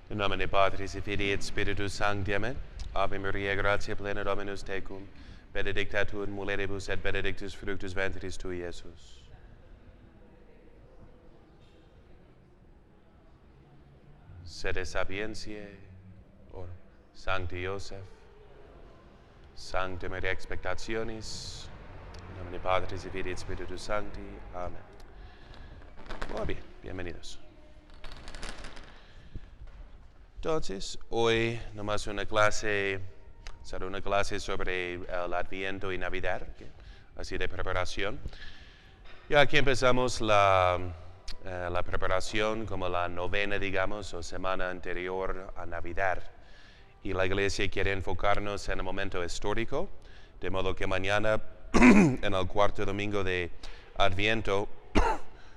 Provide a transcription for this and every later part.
In nomine Patris et Filii et Spiritus Sancti. Amen. Ave Maria, gratia plena Dominus tecum, benedicta tu in mulieribus et benedictus fructus ventris tui, Iesus. Sede sapientiae, or Sancti Iosef, Sancta Maria expectationis, in nomine Patris et Filii et Spiritus Sancti. Amén. Muy bien, bienvenidos. Entonces, hoy nomás será una clase sobre el Adviento y Navidad, ¿okay? Así de preparación. Ya aquí empezamos la preparación como la novena, digamos, o semana anterior a Navidad. Y la iglesia quiere enfocarnos en el momento histórico, de modo que mañana, en el cuarto domingo de Adviento,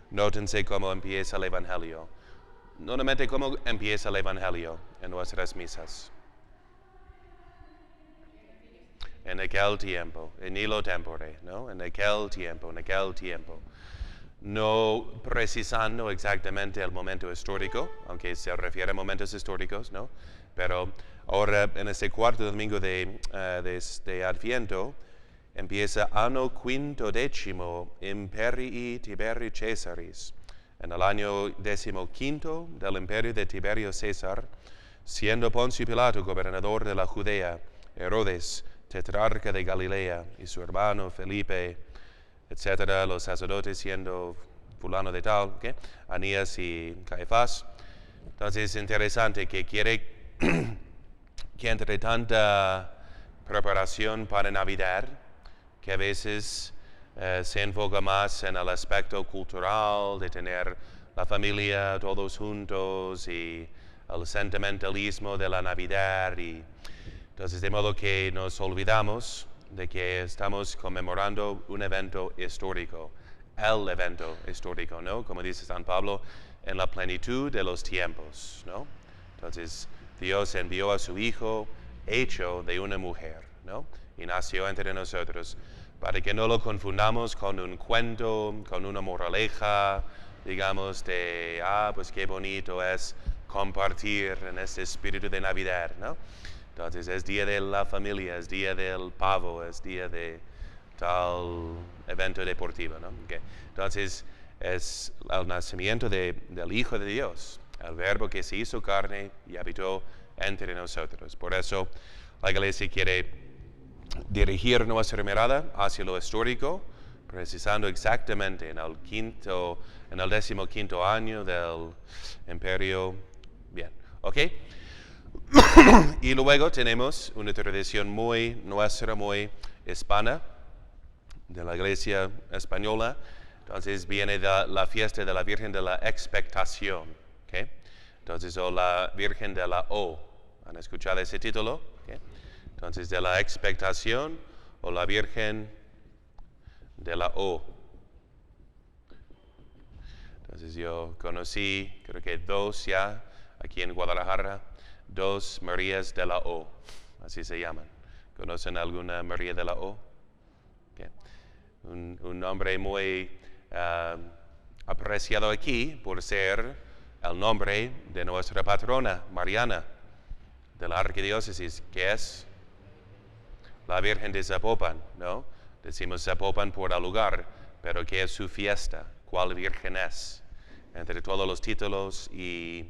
nótense cómo empieza el Evangelio. Normalmente, ¿cómo empieza el Evangelio en nuestras misas? En aquel tiempo, en hilo tempore, ¿no? En aquel tiempo. No precisando exactamente el momento histórico, aunque se refiere a momentos históricos, ¿no? Pero ahora, en este cuarto domingo de Adviento, empieza anno 15 imperii Tiberii Caesaris. En el año 15 del imperio de Tiberio César, siendo Poncio Pilato gobernador de la Judea, Herodes, tetrarca de Galilea, y su hermano Felipe, etcétera, los sacerdotes siendo fulano de tal, ¿okay? Anías y Caifás. Entonces es interesante que quiere que entre tanta preparación para Navidad, que a veces se enfoca más en el aspecto cultural, de tener la familia todos juntos y el sentimentalismo de la Navidad. Y entonces, de modo que nos olvidamos de que estamos conmemorando un evento histórico, el evento histórico, ¿no? Como dice San Pablo, en la plenitud de los tiempos, ¿no? Entonces, Dios envió a su Hijo hecho de una mujer, ¿no? Y nació entre nosotros, para que no lo confundamos con un cuento, con una moraleja, digamos, de, pues qué bonito es compartir en este espíritu de Navidad, ¿no? Entonces es día de la familia, es día del pavo, es día de tal evento deportivo, ¿no? Okay. Entonces es el nacimiento del Hijo de Dios, el Verbo que se hizo carne y habitó entre nosotros. Por eso la Iglesia quiere dirigir nuestra mirada hacia lo histórico, precisando exactamente en el 15º año del imperio. Bien, ¿ok? Y luego tenemos una tradición muy nuestra, muy hispana, de la Iglesia española. Entonces viene la fiesta de la Virgen de la Expectación, ¿ok? Entonces, o la Virgen de la O. ¿Han escuchado ese título? ¿Okay? Entonces, de la expectación o la Virgen de la O. Entonces, yo conocí, creo que dos ya, aquí en Guadalajara, dos Marías de la O, así se llaman. ¿Conocen alguna María de la O? Okay. Un nombre muy apreciado aquí por ser el nombre de nuestra patrona, Mariana, de la arquidiócesis, que es la Virgen de Zapopan, ¿no? Decimos Zapopan por el lugar, pero ¿qué es su fiesta? ¿Cuál Virgen es? Entre todos los títulos y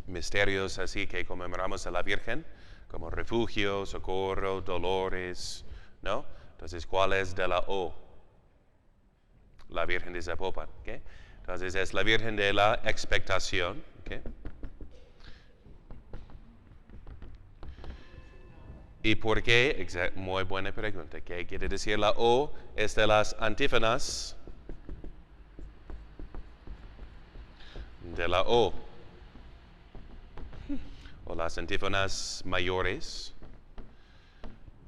misterios así que conmemoramos a la Virgen, como refugio, socorro, dolores, ¿no? Entonces, ¿cuál es de la O? La Virgen de Zapopan, ¿okay? Entonces, es la Virgen de la Expectación, ¿okay? ¿Y por qué? Muy buena pregunta. ¿Qué quiere decir la O? Es de las antífonas de la O, o las antífonas mayores,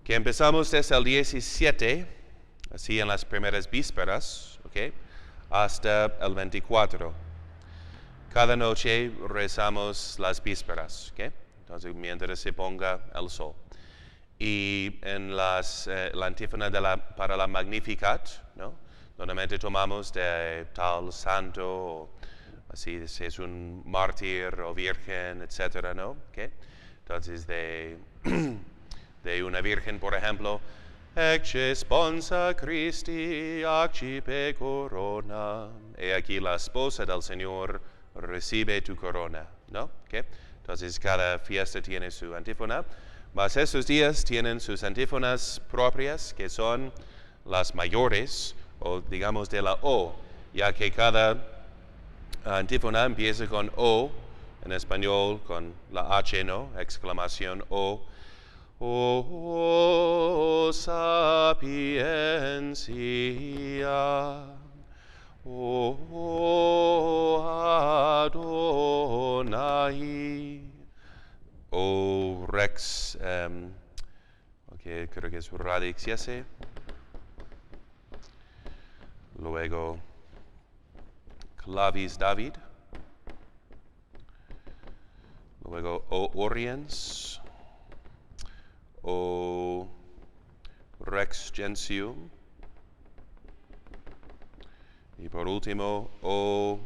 que empezamos desde el 17, así en las primeras vísperas, ¿okay? Hasta el 24. Cada noche rezamos las vísperas, ¿okay? Entonces, mientras se ponga el sol. Y en la antífona para la Magnificat, ¿no? Normalmente tomamos de tal santo, así es un mártir o virgen, etcétera, ¿no? ¿Okay? Entonces de una virgen, por ejemplo, ecce sponsa Christi, accipe corona. He aquí la esposa del Señor, recibe tu corona, ¿no? ¿Okay? Entonces cada fiesta tiene su antífona, mas estos días tienen sus antífonas propias, que son las mayores, o digamos de la O, ya que cada antífona empieza con O, en español con la H, ¿no? Exclamación O. O sapiencia, O Adonai, O Rex, okay, creo que es Radix ese. Luego Clavis David. Luego O Oriens. O Rex Gentium. Y por último, O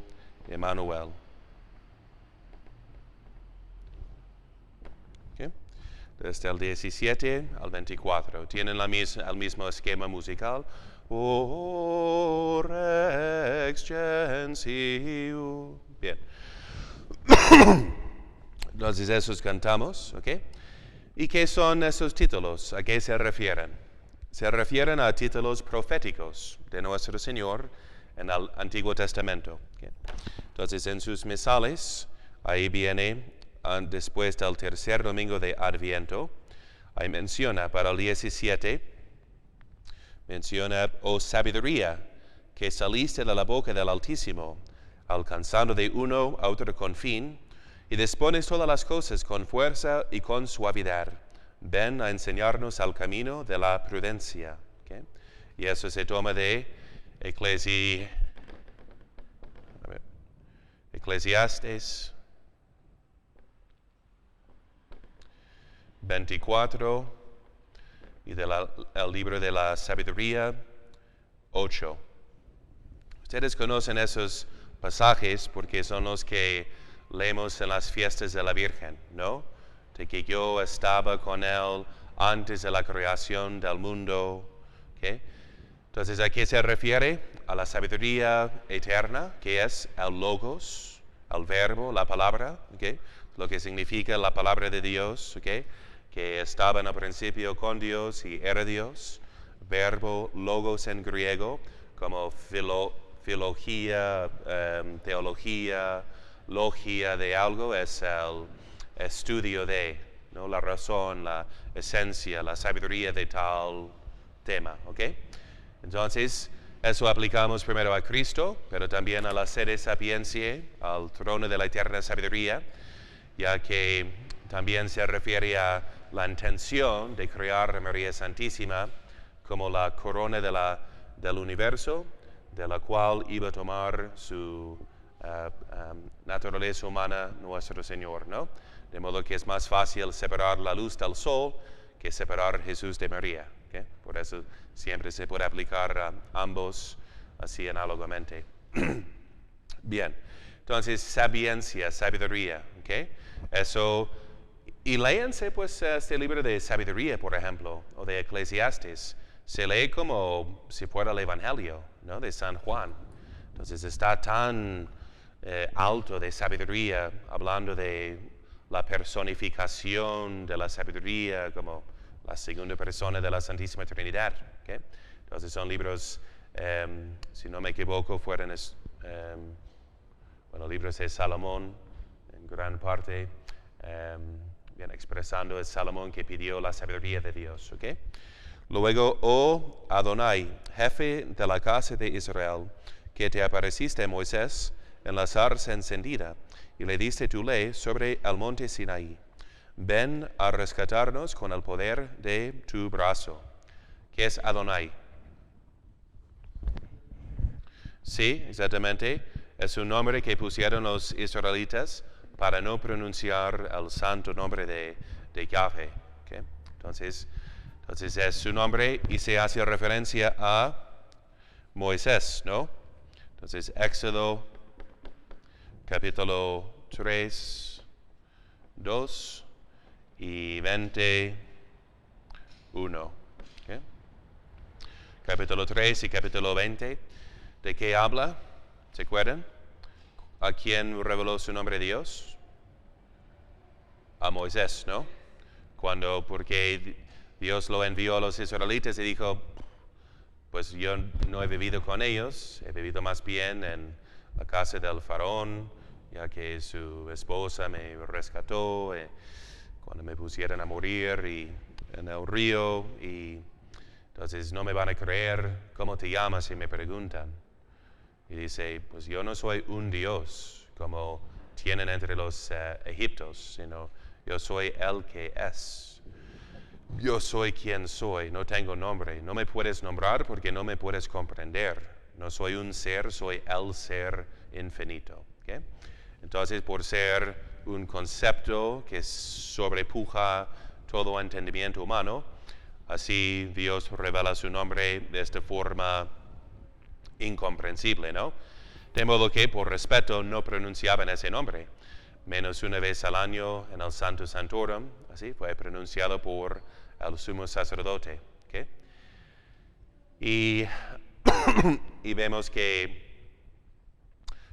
Emmanuel. Okay. Desde el 17 al 24. Tienen el mismo esquema musical. O Rex Gentium. Bien. Entonces esos cantamos, ¿ok? ¿Y qué son esos títulos? ¿A qué se refieren? Se refieren a títulos proféticos de nuestro Señor en el Antiguo Testamento. ¿Okay? Entonces, en sus misales, ahí viene, después del tercer domingo de Adviento, ahí menciona para el 17, menciona, oh sabiduría, que saliste de la boca del Altísimo, alcanzando de uno a otro con fin, y dispones todas las cosas con fuerza y con suavidad. Ven a enseñarnos al camino de la prudencia. ¿Okay? Y eso se toma de Eclesiastes 24 y del libro de la sabiduría 8. Ustedes conocen esos pasajes porque son los que leemos en las fiestas de la Virgen, ¿no? De que yo estaba con Él antes de la creación del mundo. ¿Okay? Entonces, ¿a qué se refiere? A la sabiduría eterna, que es el logos, el verbo, la palabra, ¿okay? Lo que significa la palabra de Dios, ¿okay? Que estaba en el principio con Dios y era Dios. Verbo, logos en griego, como filología, teología, logia de algo es el estudio de, ¿no? La razón, la esencia, la sabiduría de tal tema, ¿ok? Entonces, eso aplicamos primero a Cristo, pero también a la sede sapiencia, al trono de la eterna sabiduría, ya que también se refiere a la intención de crear a María Santísima como la corona del universo, de la cual iba a tomar su naturaleza humana nuestro Señor, ¿no? De modo que es más fácil separar la luz del sol que separar a Jesús de María. ¿Okay? Por eso siempre se puede aplicar a ambos así análogamente. Bien, entonces sapiencia, sabiduría, ¿okay? Eso, y léanse pues este libro de sabiduría, por ejemplo, o de Eclesiastes. Se lee como si fuera el Evangelio, ¿no? De San Juan. Entonces está tan alto de sabiduría, hablando de la personificación de la sabiduría como la segunda persona de la Santísima Trinidad. ¿Okay? Entonces son libros, si no me equivoco, fueron libros de Salomón, en gran parte, bien expresando el Salomón que pidió la sabiduría de Dios. ¿Okay? Luego, oh Adonai, jefe de la casa de Israel, que te apareciste, Moisés, en la zarza encendida, y le diste tu ley sobre el monte Sinaí. Ven a rescatarnos con el poder de tu brazo. ¿Qué es Adonai? Sí, exactamente. Es un nombre que pusieron los israelitas para no pronunciar el santo nombre de Yahvé. ¿Okay? Entonces es su nombre y se hace referencia a Moisés, ¿no? Entonces, Éxodo capítulo 3, 2 y 21. ¿Okay? Capítulo 3 y capítulo 20. ¿De qué habla? ¿Se acuerdan? ¿A quién reveló su nombre Dios? A Moisés, ¿no? Porque Dios lo envió a los israelitas y dijo, pues yo no he vivido con ellos, he vivido más bien en la casa del faraón, ya que su esposa me rescató cuando me pusieron a morir en el río, y entonces no me van a creer. ¿Cómo te llamas? Si me preguntan. Y dice, pues yo no soy un Dios como tienen entre los egipcios, sino yo soy el que es. Yo soy quien soy, no tengo nombre. No me puedes nombrar porque no me puedes comprender. No soy un ser, soy el ser infinito. ¿Okay? Entonces, por ser un concepto que sobrepuja todo entendimiento humano, así Dios revela su nombre de esta forma incomprensible, ¿no? De modo que, por respeto, no pronunciaban ese nombre. Menos una vez al año en el Santo Santorum, así fue pronunciado por el sumo sacerdote. ¿Okay? Y vemos que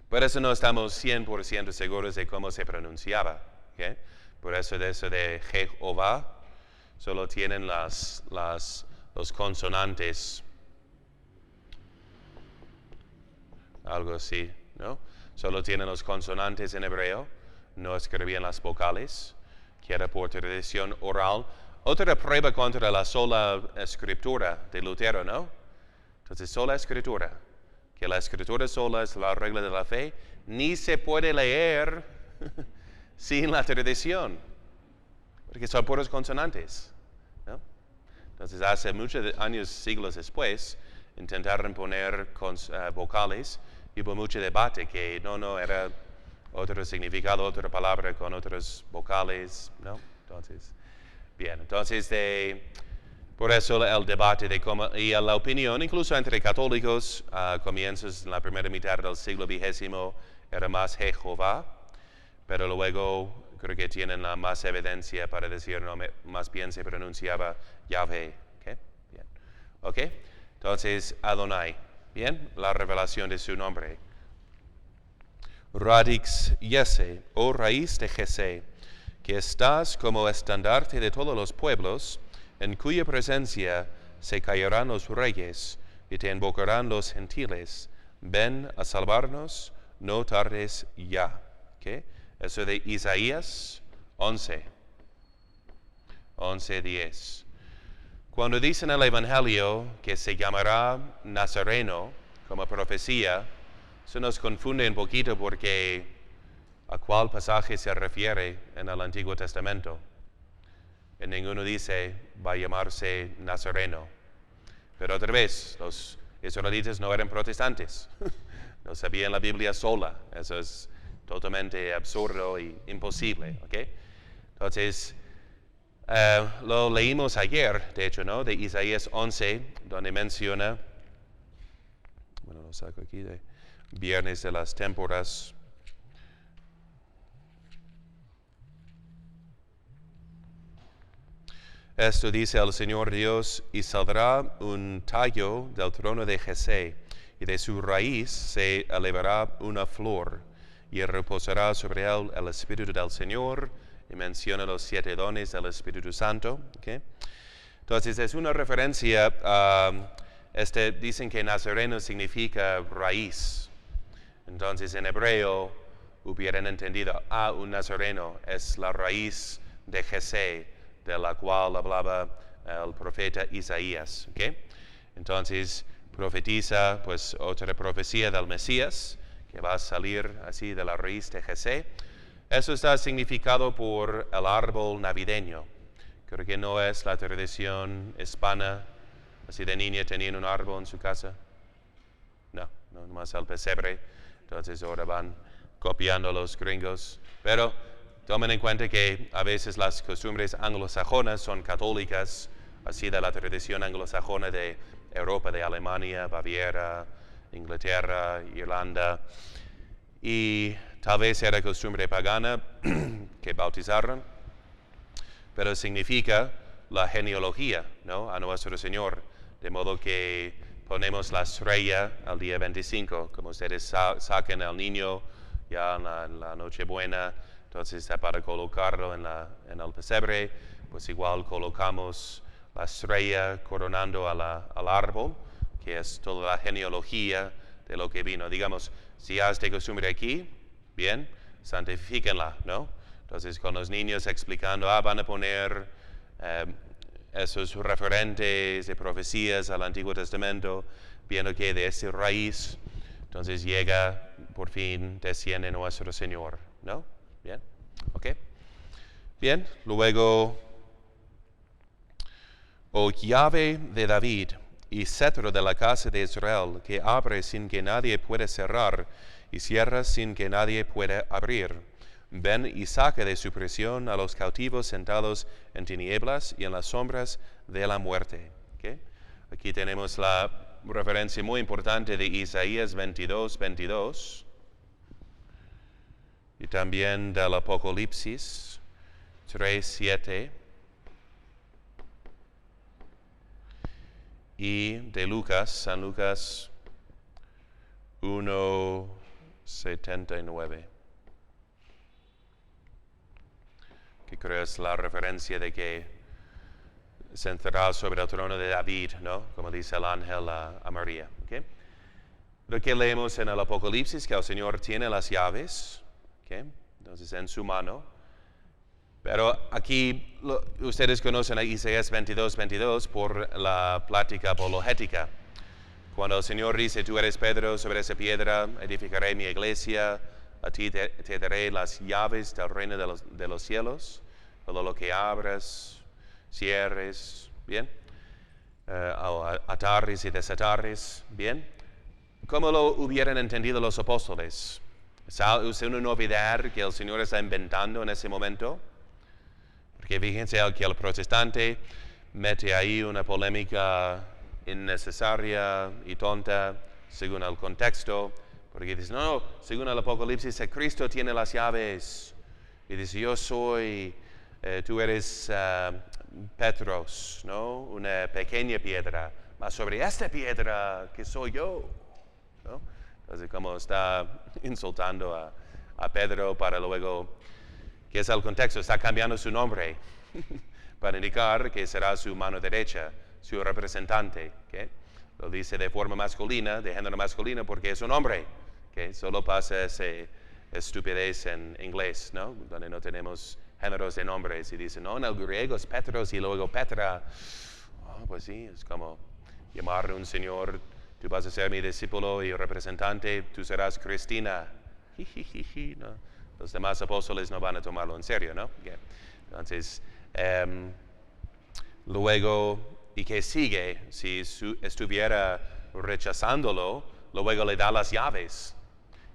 por eso no estamos 100% seguros de cómo se pronunciaba. ¿Okay? Por eso de eso de Jehová solo tienen los consonantes, algo así, ¿no? Solo tienen los consonantes en hebreo, no escribían las vocales, que era por tradición oral. Otra prueba contra la sola escritura de Lutero, ¿no? Entonces, sola escritura, que la escritura sola es la regla de la fe, ni se puede leer sin la tradición, porque son puros consonantes, ¿no? Entonces, hace muchos años, siglos después, intentaron poner vocales, y hubo mucho debate que no era otro significado, otra palabra con otros vocales, ¿no? Entonces, bien, entonces por eso el debate de cómo, y la opinión, incluso entre católicos, comienzos en la primera mitad del siglo XX, era más Jehová, pero luego creo que tienen la más evidencia para decir, no, más bien se pronunciaba Yahvé. ¿Okay? Bien. ¿Ok? Entonces, Adonai. Bien, la revelación de su nombre. Radix Yese, oh raíz de Jesé, que estás como estandarte de todos los pueblos, en cuya presencia se callarán los reyes y te invocarán los gentiles. Ven a salvarnos, no tardes ya. ¿Okay? Eso de Isaías 11:10. Cuando dicen en el Evangelio que se llamará Nazareno como profecía, se nos confunde un poquito porque a cuál pasaje se refiere en el Antiguo Testamento. En ninguno dice va a llamarse Nazareno. Pero otra vez, los israelitas no eran protestantes. No sabían la Biblia sola. Eso es totalmente absurdo e imposible. ¿Okay? Entonces, lo leímos ayer, de hecho, ¿no? De Isaías 11, donde menciona, bueno, lo saco aquí, de Viernes de las Témporas. Esto dice el Señor Dios, y saldrá un tallo del trono de Jesé, y de su raíz se elevará una flor, y reposará sobre él el Espíritu del Señor, y menciona los 7 dones del Espíritu Santo. ¿Okay? Entonces es una referencia a, dicen que Nazareno significa raíz. Entonces en hebreo hubieran entendido, un Nazareno es la raíz de Jesé, de la cual hablaba el profeta Isaías. ¿Okay? Entonces profetiza pues otra profecía del Mesías, que va a salir así de la raíz de Jesé. Eso está significado por el árbol navideño. Creo que no es la tradición hispana, así de niña tenían un árbol en su casa. No, nomás el pesebre. Entonces ahora van copiando los gringos. Pero tomen en cuenta que a veces las costumbres anglosajonas son católicas, así de la tradición anglosajona de Europa, de Alemania, Baviera, Inglaterra, Irlanda. Y Tal vez era costumbre pagana que bautizaron, pero significa la genealogía, ¿no? A nuestro Señor, de modo que ponemos la estrella al día 25, como ustedes saquen al niño ya en la Nochebuena, entonces para colocarlo en el pesebre, pues igual colocamos la estrella coronando al árbol, que es toda la genealogía de lo que vino. Digamos, si has de costumbre aquí, bien, santifíquenla, ¿no? Entonces con los niños explicando, van a poner esos referentes de profecías al Antiguo Testamento, viendo que de esa raíz, entonces llega, por fin, desciende nuestro Señor, ¿no? Bien, ok. Bien, luego, oh llave de David y cetro de la casa de Israel, que abre sin que nadie pueda cerrar y cierra sin que nadie pueda abrir. Ven y saca de su prisión a los cautivos sentados en tinieblas y en las sombras de la muerte. ¿Okay? Aquí tenemos la referencia muy importante de Isaías 22:22 y también del Apocalipsis 3:7 y de Lucas, San Lucas 1:79. Que creo es la referencia de que sentará sobre el trono de David, ¿no? Como dice el ángel a María. ¿Okay? Lo que leemos en el Apocalipsis, que el Señor tiene las llaves, ¿okay? Entonces en su mano. Pero aquí ustedes conocen a Isaías 22:22 por la plática apologética. Cuando el Señor dice, tú eres Pedro, sobre esa piedra edificaré mi iglesia, a ti te daré las llaves del reino de los cielos, todo lo que abras, cierres, ¿bien? Atares y desatares, ¿bien? ¿Cómo lo hubieran entendido los apóstoles? ¿Es una novedad que el Señor está inventando en ese momento? Porque fíjense que el protestante mete ahí una polémica innecesaria y tonta según el contexto, porque dice, no, según el Apocalipsis, Cristo tiene las llaves. Y dice, yo soy, tú eres Petros, ¿no? Una pequeña piedra, mas sobre esta piedra que soy yo, ¿no? Entonces, como está insultando a Pedro para luego, ¿qué es el contexto? Está cambiando su nombre para indicar que será su mano derecha, su representante, ¿okay? Lo dice de forma masculina, de género masculino, porque es un hombre. ¿Okay? Solo pasa esa estupidez en inglés, ¿no? Donde no tenemos géneros de nombres y dicen, no, en el griego es Petros y luego Petra. Pues sí, es como llamar a un señor, tú vas a ser mi discípulo y representante, tú serás Cristina. ¿No? Los demás apóstoles no van a tomarlo en serio, ¿no? Okay. Entonces, luego, ¿y qué sigue? Si estuviera rechazándolo, luego le da las llaves.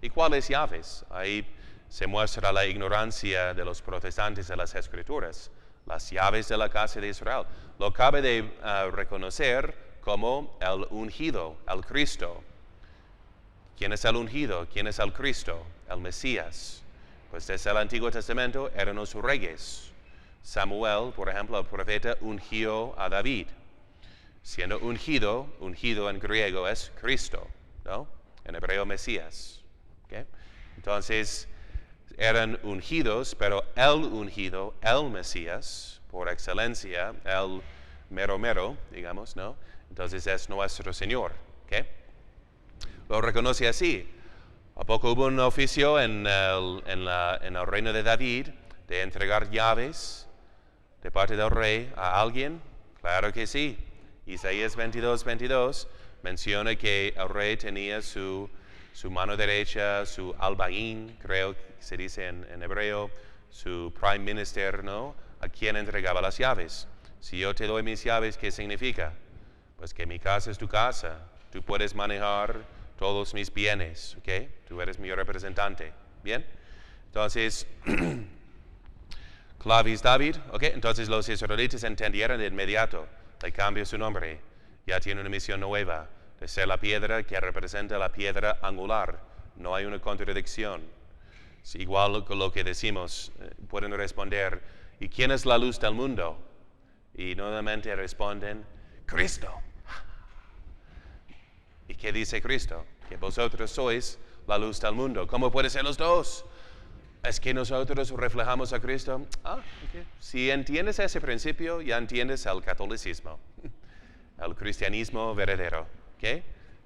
¿Y cuáles llaves? Ahí se muestra la ignorancia de los protestantes de las Escrituras. Las llaves de la casa de Israel. Lo cabe de reconocer como el ungido, el Cristo. ¿Quién es el ungido? ¿Quién es el Cristo? El Mesías. Pues desde el Antiguo Testamento eran los reyes. Samuel, por ejemplo, el profeta, ungió a David. Siendo ungido en griego es Cristo, ¿no? En hebreo Mesías. ¿Okay? Entonces, eran ungidos, pero el ungido, el Mesías, por excelencia, el mero, digamos, ¿no? Entonces es nuestro Señor. ¿Okay? Lo reconoce así. ¿A poco hubo un oficio en el reino de David de entregar llaves de parte del rey a alguien? Claro que sí. Isaías 22:22 menciona que el rey tenía su mano derecha, su albaín, creo que se dice en hebreo, su prime minister, ¿no? A quien entregaba las llaves. Si yo te doy mis llaves, ¿qué significa? Pues que mi casa es tu casa. Tú puedes manejar todos mis bienes, ¿ok? Tú eres mi representante, ¿bien? Entonces, Clavis David, ¿ok? Entonces los israelitas entendieron de inmediato, le cambia su nombre, ya tiene una misión nueva, de ser la piedra que representa la piedra angular, no hay una contradicción. Es igual con lo que decimos, pueden responder, ¿y quién es la luz del mundo? Y nuevamente responden, Cristo. ¿Y qué dice Cristo? Que vosotros sois la luz del mundo. ¿Cómo puede ser los dos? Es que nosotros reflejamos a Cristo. Okay. Si entiendes ese principio, ya entiendes el catolicismo, el cristianismo verdadero, ¿okay?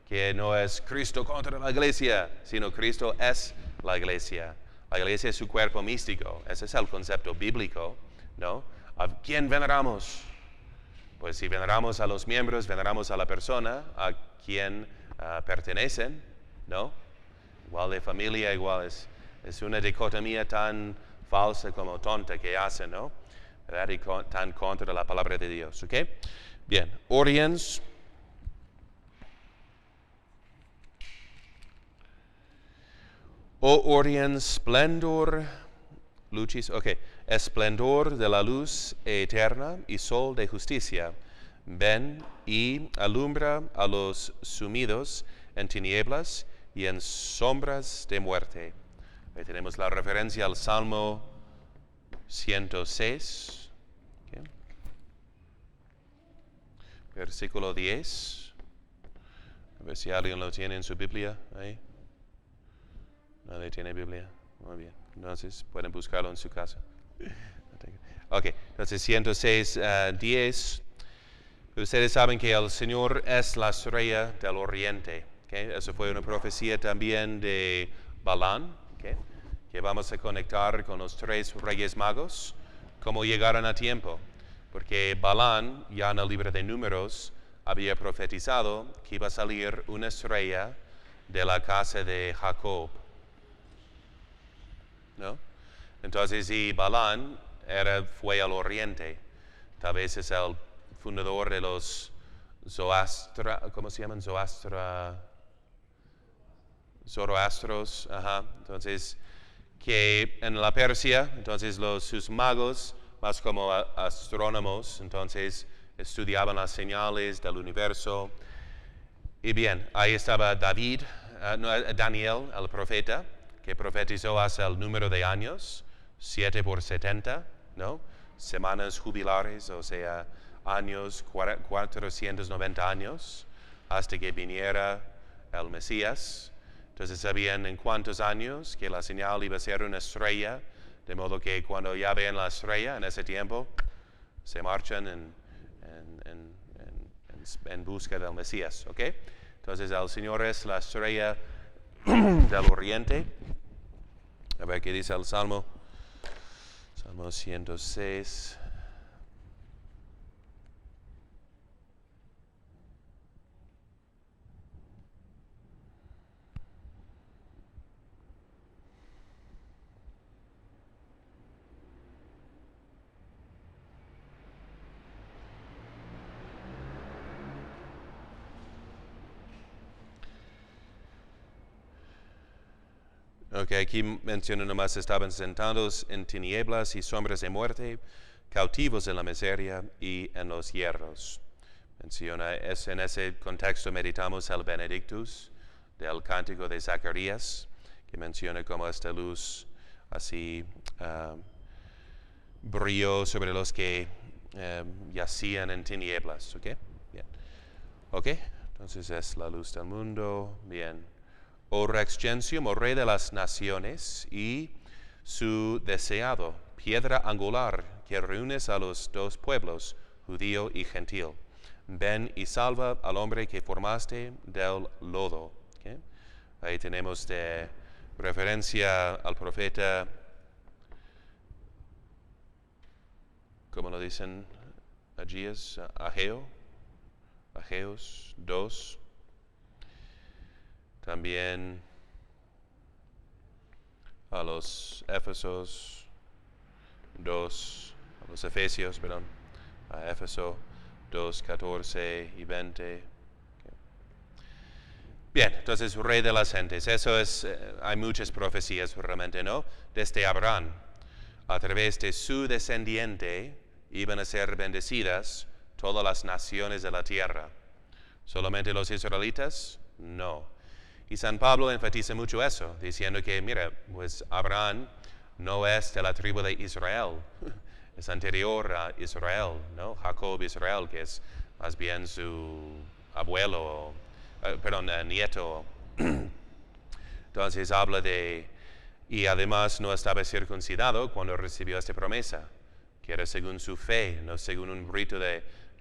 Que no es Cristo contra la iglesia, sino Cristo es la iglesia. La iglesia es su cuerpo místico. Ese es el concepto bíblico, ¿no? ¿A quién veneramos? Pues si veneramos a los miembros, veneramos a la persona a quien pertenecen, ¿no? Igual de familia, igual es una dicotomía tan falsa como tonta que hacen, ¿no? ¿Verdad? Y tan contra la palabra de Dios, ¿ok? Bien, Oriens. O Oriens, splendor, lucis, esplendor de la luz eterna y sol de justicia, ven y alumbra a los sumidos en tinieblas y en sombras de muerte. Ahí tenemos la referencia al Salmo 106, okay. Versículo 10. A ver si alguien lo tiene en su Biblia ahí. ¿Nadie tiene Biblia? Muy bien. Entonces pueden buscarlo en su casa. Ok, entonces 106, 10. Ustedes saben que el Señor es la estrella del oriente. Okay? Eso fue una profecía también de Balán, okay? Que vamos a conectar con los 3 reyes magos, cómo llegaron a tiempo. Porque Balán, ya en el libro de Números, había profetizado que iba a salir una estrella de la casa de Jacob, ¿no? Entonces, y Balán fue al oriente. Tal vez es el fundador de los Zoroastra, ¿cómo se llaman? Zoroastros, ajá. Entonces, que en la Persia, entonces sus magos, más como astrónomos, entonces estudiaban las señales del universo. Y bien, ahí estaba Daniel, el profeta, que profetizó hasta el número de años, 7 por 70, ¿no? Semanas jubilares, o sea, años, 490 años, hasta que viniera el Mesías. Entonces sabían en cuántos años que la señal iba a ser una estrella, de modo que cuando ya ven la estrella en ese tiempo, se marchan en busca del Mesías, ¿ok? Entonces el Señor es la estrella del oriente. A ver qué dice el Salmo 106. Ok, aquí menciona nomás, estaban sentados en tinieblas y sombras de muerte, cautivos en la miseria y en los hierros. Menciona, en ese contexto meditamos el Benedictus del cántico de Zacarías, que menciona cómo esta luz así brilló sobre los que yacían en tinieblas. ¿Ok? Bien. Ok, entonces es la luz del mundo. Bien. O Rex Gentium, o Rey de las Naciones, y su deseado, piedra angular que reúnes a los 2 pueblos, judío y gentil. Ven y salva al hombre que formaste del lodo. ¿Okay? Ahí tenemos de referencia al profeta, ¿cómo lo dicen? Ageos 2. También a los Efesios 2, a los Efesios, perdón, a Éfeso 2, 14 y 20. Okay. Bien, entonces, Rey de las Gentes, eso es, hay muchas profecías realmente, ¿no? Desde Abraham, a través de su descendiente, iban a ser bendecidas todas las naciones de la tierra. ¿Solamente los israelitas? No. Y San Pablo enfatiza mucho eso, diciendo que, mira, pues Abraham no es de la tribu de Israel, es anterior a Israel, ¿no? Jacob Israel, que es más bien su abuelo, nieto. Entonces habla de, y además no estaba circuncidado cuando recibió esta promesa, que era según su fe, no según un rito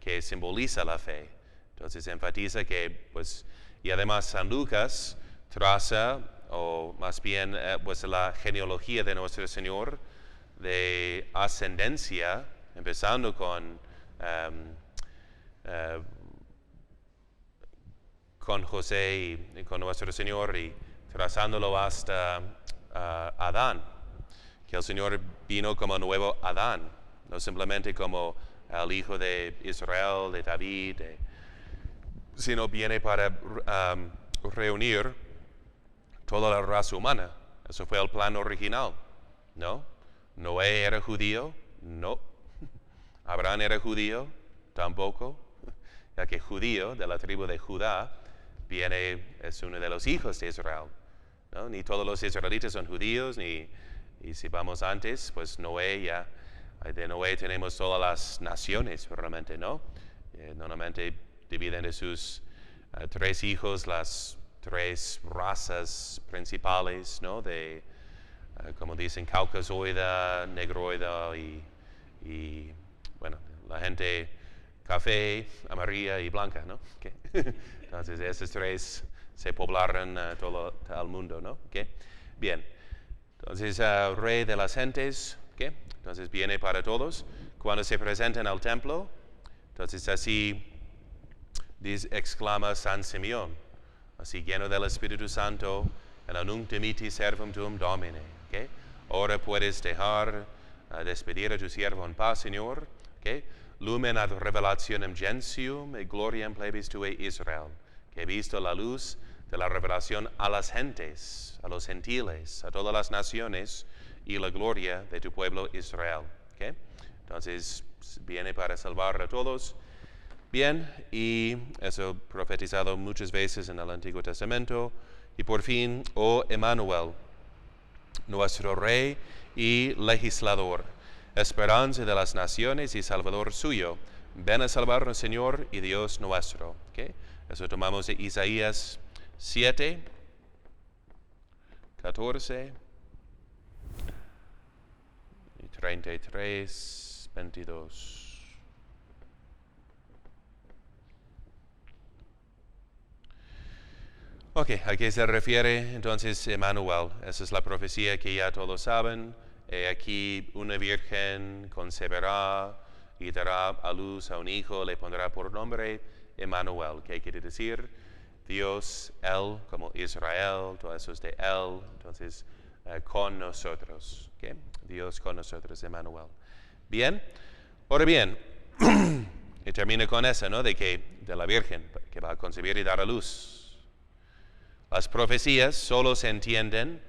que simboliza la fe. Entonces enfatiza que, pues, y además San Lucas traza, o más bien, pues la genealogía de nuestro Señor, de ascendencia, empezando con José y con nuestro Señor y trazándolo hasta Adán, que el Señor vino como nuevo Adán, no simplemente como el hijo de Israel, de David, sino viene para reunir toda la raza humana. Eso fue el plan original, ¿no? Noé era judío, no. Abraham era judío, tampoco, ya que judío de la tribu de Judá es uno de los hijos de Israel, ¿no? Ni todos los israelitas son judíos, y si vamos antes, pues Noé ya, de Noé tenemos todas las naciones, realmente, ¿no? Normalmente dividen de sus 3 hijos las 3 razas principales, ¿no? Como dicen, caucasoide, negroide y bueno, la gente café, amarilla y blanca, ¿no? Okay. Entonces, esos 3 se poblaron todo el mundo, ¿no? Okay. Bien. Entonces, rey de las gentes, ¿okay? Entonces viene para todos. Cuando se presentan al templo, entonces así exclama San Simeón, así lleno del Espíritu Santo, en anunc dimiti servum tuum Domine. ¿Okay? Ahora puedes dejar despedir a tu siervo en paz, Señor. ¿Okay? Lumen ad revelationem gentium et gloriam plebis tuae Israel, que he visto la luz de la revelación a las gentes, a los gentiles, a todas las naciones, y la gloria de tu pueblo Israel. ¿Okay? Entonces viene para salvar a todos. Bien, y eso profetizado muchas veces en el Antiguo Testamento. Y por fin, oh Emmanuel, nuestro Rey y Legislador, esperanza de las naciones y Salvador suyo, ven a salvarnos, Señor y Dios nuestro. ¿Okay? Eso tomamos de Isaías 7, 14 y 33, 22. Ok, ¿a qué se refiere entonces Emmanuel? Esa es la profecía que ya todos saben. Aquí una virgen concebirá y dará a luz a un hijo, le pondrá por nombre Emmanuel. ¿Qué quiere decir? Dios, Él, como Israel, todo eso es de Él, entonces con nosotros. ¿Okay? Dios con nosotros, Emmanuel. Bien, ahora bien, y termina con eso, ¿no? De la virgen que va a concebir y dar a luz. Las profecías solo se entienden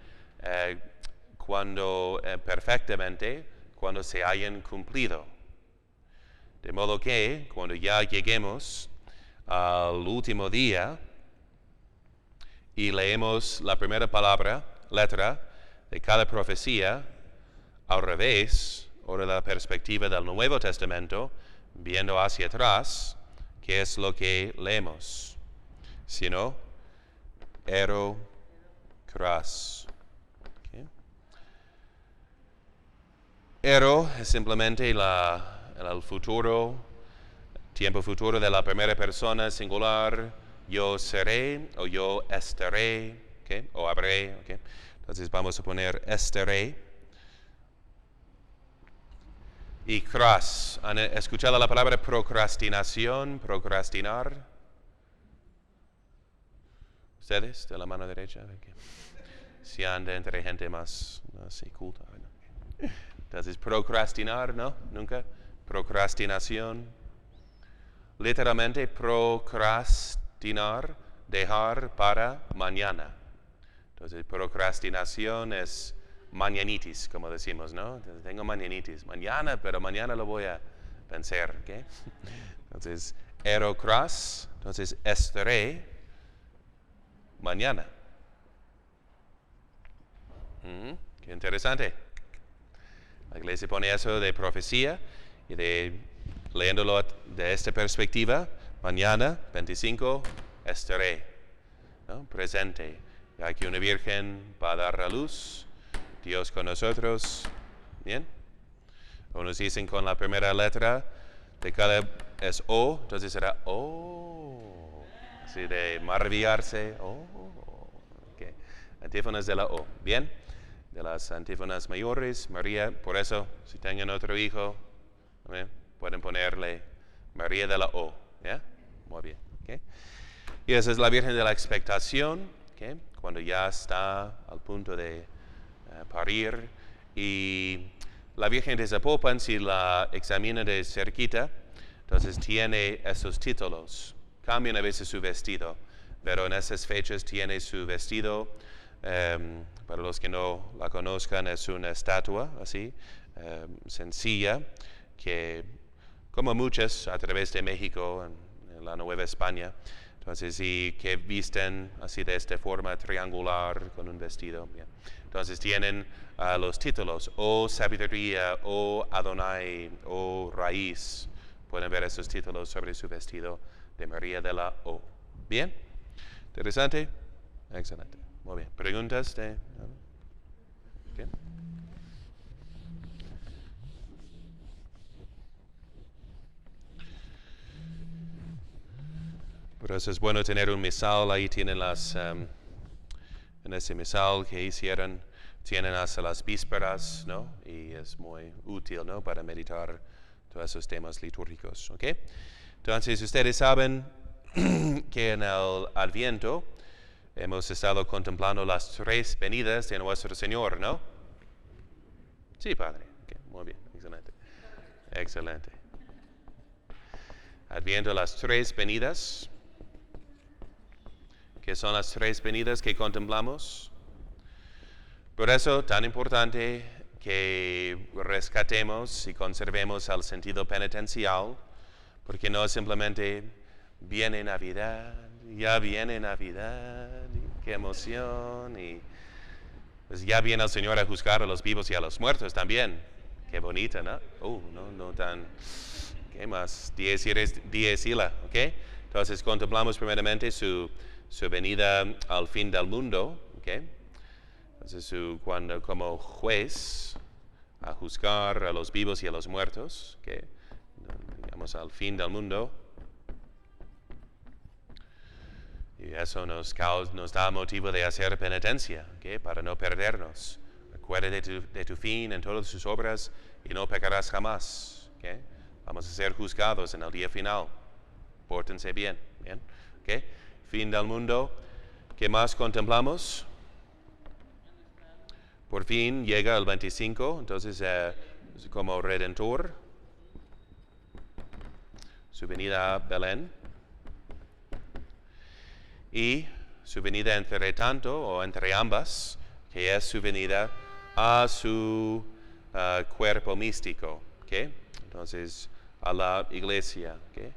perfectamente cuando se hayan cumplido. De modo que cuando ya lleguemos al último día y leemos la primera letra de cada profecía al revés, o de la perspectiva del Nuevo Testamento, viendo hacia atrás, ¿qué es lo que leemos? Si no, ero, cras. Okay. Ero es simplemente el futuro, tiempo futuro de la primera persona singular. Yo seré o yo estaré, okay, o habré. Okay. Entonces vamos a poner estaré. Y cras. ¿Han escuchado la palabra procrastinación, procrastinar? Ustedes, de la mano derecha, si anda entre gente más así culta. ¿No? Entonces, procrastinar, ¿no? Nunca. Procrastinación. Literalmente, procrastinar, dejar para mañana. Entonces, procrastinación es mañanitis, como decimos, ¿no? Entonces, tengo mañanitis. Mañana, pero mañana lo voy a vencer, ¿ok? Entonces, erocras, entonces estaré mañana, Qué interesante. La iglesia pone eso de profecía y leyéndolo de esta perspectiva, mañana 25 estaré, ¿no? Presente, ya que una virgen va a dar a luz, Dios con nosotros, ¿bien? Unos dicen con la primera letra de cada es O, entonces será O, así de maravillarse, okay. Antífonas de la O, ¿bien? De las antífonas mayores, María, por eso, si tengan otro hijo, ¿bien? Pueden ponerle María de la O, ¿ya? Muy bien, ¿okay? Y esa es la Virgen de la Expectación, ¿okay? Cuando ya está al punto de parir. Y la Virgen de Zapopan, si la examina de cerquita, entonces tiene esos títulos. Cambian a veces su vestido, pero en esas fechas tiene su vestido. Para los que no la conozcan, es una estatua así, sencilla, que como muchas a través de México, en la Nueva España, entonces, y que visten así de esta forma triangular con un vestido. Bien. Entonces tienen los títulos, o sabiduría, o Adonai, o raíz. Pueden ver esos títulos sobre su vestido de María de la O. ¿Bien? ¿Interesante? Excelente. Muy bien. ¿Preguntas? ¿Okay? Por eso es bueno tener un misal. Ahí tienen en ese misal que hicieron, tienen hasta las vísperas, ¿no? Y es muy útil, ¿no? Para meditar todos esos temas litúrgicos, ¿ok? Entonces, ustedes saben que en el Adviento hemos estado contemplando las tres venidas de nuestro Señor, ¿no? Sí, Padre. Okay, muy bien, excelente. Excelente. Adviento, las tres venidas. ¿Qué son las tres venidas que contemplamos? Por eso, tan importante que rescatemos y conservemos el sentido penitencial, porque no es simplemente viene Navidad, ya viene Navidad, qué emoción, y pues ya viene el Señor a juzgar a los vivos y a los muertos también. Qué bonita, ¿no? No tan, ¿qué más? Dies ira, ¿ok? Entonces contemplamos primeramente su venida al fin del mundo, ¿ok? Entonces cuando como juez a juzgar a los vivos y a los muertos, ¿ok? Digamos al fin del mundo. Y eso nos da motivo de hacer penitencia, ¿okay? Para no perdernos. Recuerda de tu fin en todas sus obras y no pecarás jamás. ¿Okay? Vamos a ser juzgados en el día final. Pórtense bien. ¿Bien? ¿Okay? Fin del mundo. ¿Qué más contemplamos? Por fin llega el 25, entonces como Redentor, su venida a Belén. Y su venida entre tanto, o entre ambas, que es su venida a su cuerpo místico, ¿okay? Entonces, a la iglesia, ¿okay?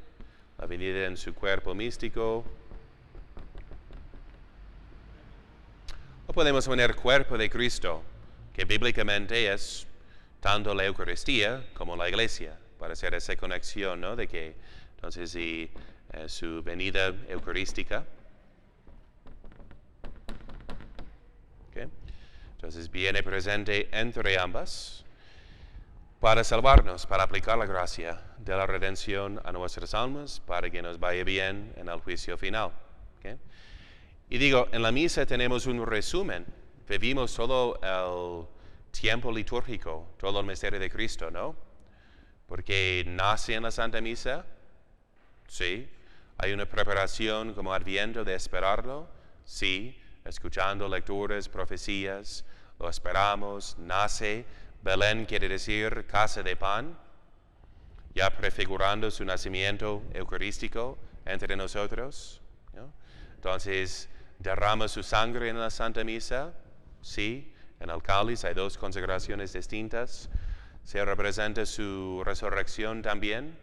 La venida en su cuerpo místico. O podemos poner cuerpo de Cristo, que bíblicamente es tanto la Eucaristía como la iglesia, para hacer esa conexión, ¿no? De que, entonces, su venida eucarística. Entonces viene presente entre ambas para salvarnos, para aplicar la gracia de la redención a nuestras almas, para que nos vaya bien en el juicio final. ¿Okay? Y digo, en la misa tenemos un resumen. Vivimos todo el tiempo litúrgico, todo el misterio de Cristo, ¿no? Porque nace en la Santa Misa, sí. Hay una preparación como Adviento de esperarlo, sí. Escuchando lecturas, profecías, lo esperamos, nace. Belén quiere decir casa de pan, ya prefigurando su nacimiento eucarístico entre nosotros, ¿no? Entonces, derrama su sangre en la Santa Misa, sí, en el cáliz hay dos consagraciones distintas. Se representa su resurrección también,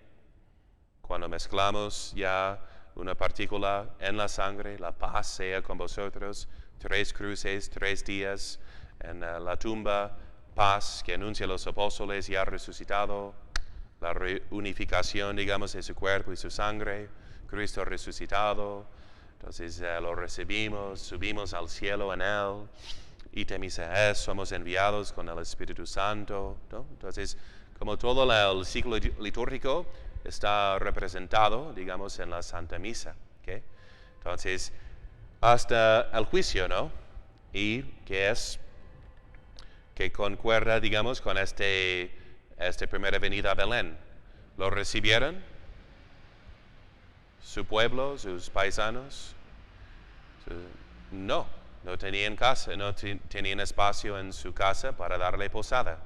cuando mezclamos ya una partícula en la sangre, la paz sea con vosotros, 3 cruces, 3 días, en la tumba, paz que anuncia a los apóstoles, ya resucitado, la reunificación, digamos, de su cuerpo y su sangre, Cristo resucitado. Entonces lo recibimos, subimos al cielo en Él, somos enviados con el Espíritu Santo, ¿no? Entonces, como todo el ciclo litúrgico está representado, digamos, en la Santa Misa, ¿okay? Entonces, hasta el juicio, ¿no? Y que concuerda, digamos, con esta primera venida a Belén. ¿Lo recibieron? ¿Su pueblo, sus paisanos? No tenían casa, no tenían espacio en su casa para darle posada.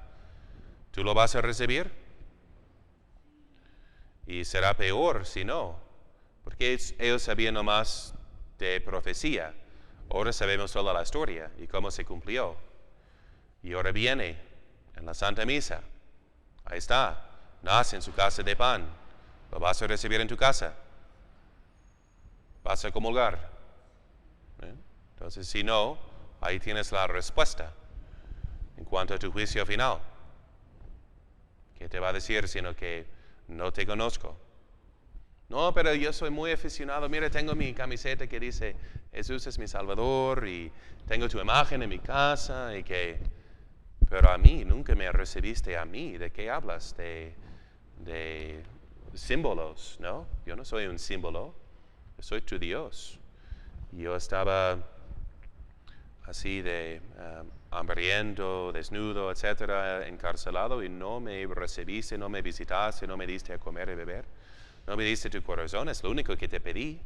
¿Tú lo vas a recibir? Y será peor si no, porque ellos sabían nomás de profecía. Ahora sabemos toda la historia y cómo se cumplió. Y ahora viene en la Santa Misa. Ahí está, nace en su casa de pan. ¿Lo vas a recibir en tu casa? ¿Vas a comulgar? Entonces, si no, ahí tienes la respuesta en cuanto a tu juicio final. ¿Qué te va a decir? Sino que no te conozco. No, pero yo soy muy aficionado. Mira, tengo mi camiseta que dice Jesús es mi Salvador y tengo tu imagen en mi casa pero a mí nunca me recibiste a mí. ¿De qué hablas? De símbolos, ¿no? Yo no soy un símbolo. Yo soy tu Dios. Yo estaba así hambriento, desnudo, etcétera, encarcelado y no me recibiste, no me visitaste, no me diste a comer y beber. No me diste tu corazón, es lo único que te pedí.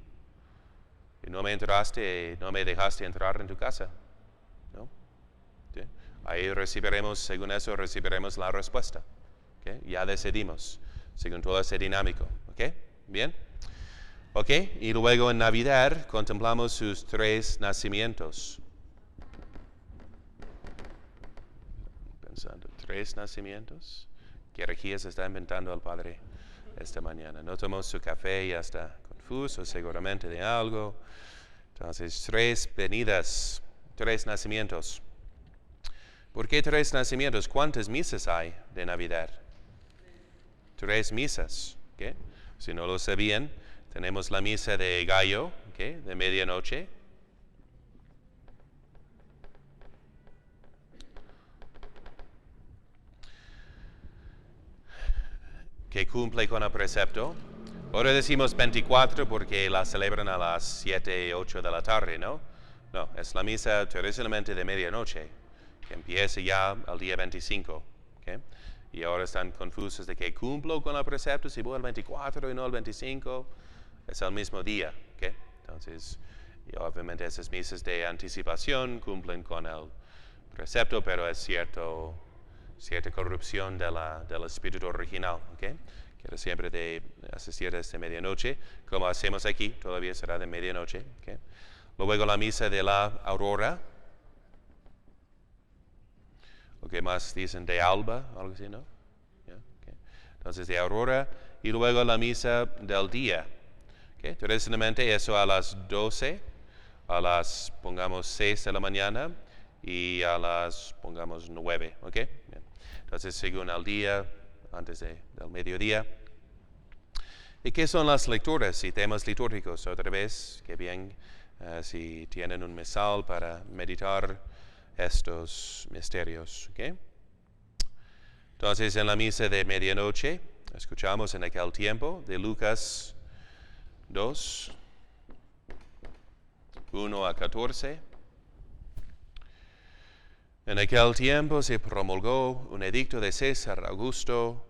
Y no me dejaste entrar en tu casa. ¿No? ¿Sí? Ahí según eso recibiremos la respuesta. ¿Okay? Ya decidimos, según todo ese dinámico. ¿Okay? ¿Bien? ¿Ok? Y luego en Navidad contemplamos sus 3 nacimientos. Pensando, 3 nacimientos. ¿Qué herejía se está inventando el Padre esta mañana? No tomó su café y ya está confuso seguramente de algo. Entonces, 3 venidas, 3 nacimientos. ¿Por qué 3 nacimientos? ¿Cuántas misas hay de Navidad? 3 misas. ¿Okay? Si no lo sabían, tenemos la misa de gallo, ¿okay? De medianoche. Que cumple con el precepto. Ahora decimos 24 porque la celebran a las 7, 8 de la tarde, ¿no? No, es la misa tradicionalmente de medianoche, que empieza ya el día 25. ¿Okay? Y ahora están confusos de que cumplo con el precepto si voy al 24 y no al 25. Es el mismo día. ¿Okay? Entonces, y obviamente esas misas de anticipación cumplen con el precepto, pero es cierta corrupción del espíritu original, ¿okay? Que era siempre de asistir desde medianoche, como hacemos aquí, todavía será de medianoche, ¿okay? Luego la misa de la aurora, o que más dicen de alba, algo así, ¿no? Yeah, okay. Entonces de aurora, y luego la misa del día, ¿okay? Tradicionalmente eso a las 12, pongamos 6 de la mañana, y a las, pongamos 9, ¿ok? Bien. Entonces, según el día, antes del mediodía. ¿Y qué son las lecturas y temas litúrgicos? Otra vez, que bien, si tienen un misal para meditar estos misterios, ¿ok? Entonces, en la misa de medianoche, escuchamos en aquel tiempo de Lucas 2, 1 a 14. En aquel tiempo se promulgó un edicto de César Augusto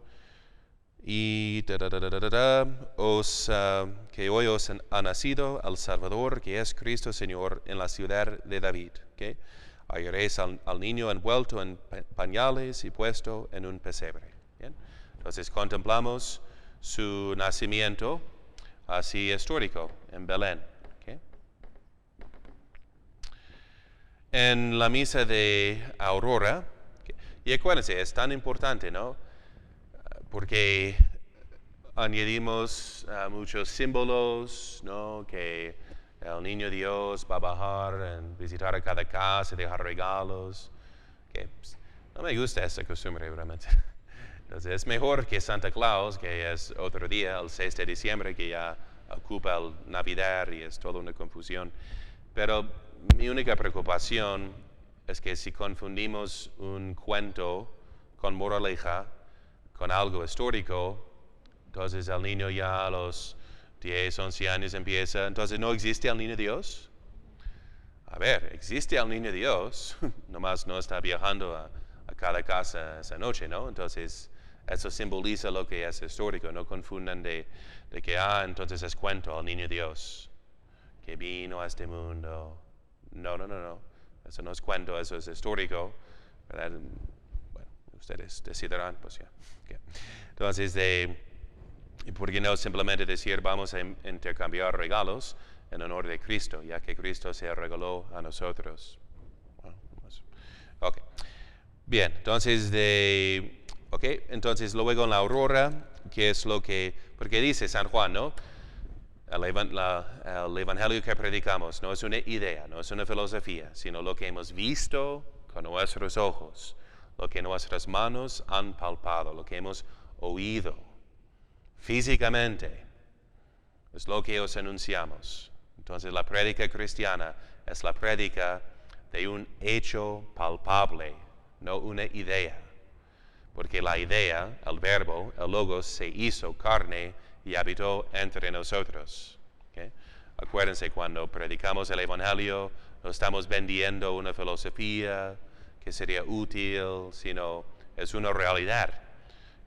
y que hoy os ha nacido el Salvador, que es Cristo Señor, en la ciudad de David. ¿Okay? Hallaréis al niño envuelto en pañales y puesto en un pesebre. ¿Bien? Entonces contemplamos su nacimiento así histórico en Belén. En la misa de aurora, y acuérdense, es tan importante, ¿no? Porque añadimos muchos símbolos, ¿no? Que el niño Dios va a bajar, visitar a cada casa, dejar regalos. que no me gusta esta costumbre realmente. Entonces es mejor que Santa Claus, que es otro día, el 6 de diciembre, que ya ocupa el Navidad y es toda una confusión. Pero mi única preocupación es que si confundimos un cuento con moraleja, con algo histórico, entonces el niño ya a los 10, 11 años empieza, entonces no existe el niño Dios. A ver, existe el niño Dios, nomás no está viajando a cada casa esa noche, ¿no? Entonces, eso simboliza lo que es histórico. No confundan de que, entonces es cuento el niño Dios, que vino a este mundo. No. Eso no es cuento, eso es histórico, ¿verdad? Bueno, ustedes decidirán, pues ya. Okay. Entonces, ¿por qué no simplemente decir vamos a intercambiar regalos en honor de Cristo, ya que Cristo se regaló a nosotros? Bueno, pues, ok. Bien, entonces entonces luego en la aurora, ¿qué es lo que? Porque dice San Juan, ¿no? El evangelio que predicamos no es una idea, no es una filosofía, sino lo que hemos visto con nuestros ojos, lo que nuestras manos han palpado, lo que hemos oído físicamente, es lo que os anunciamos. Entonces la prédica cristiana es la prédica de un hecho palpable, no una idea. Porque la idea, el verbo, el logos, se hizo carne y habitó entre nosotros. ¿Okay? Acuérdense, cuando predicamos el Evangelio, no estamos vendiendo una filosofía que sería útil, sino es una realidad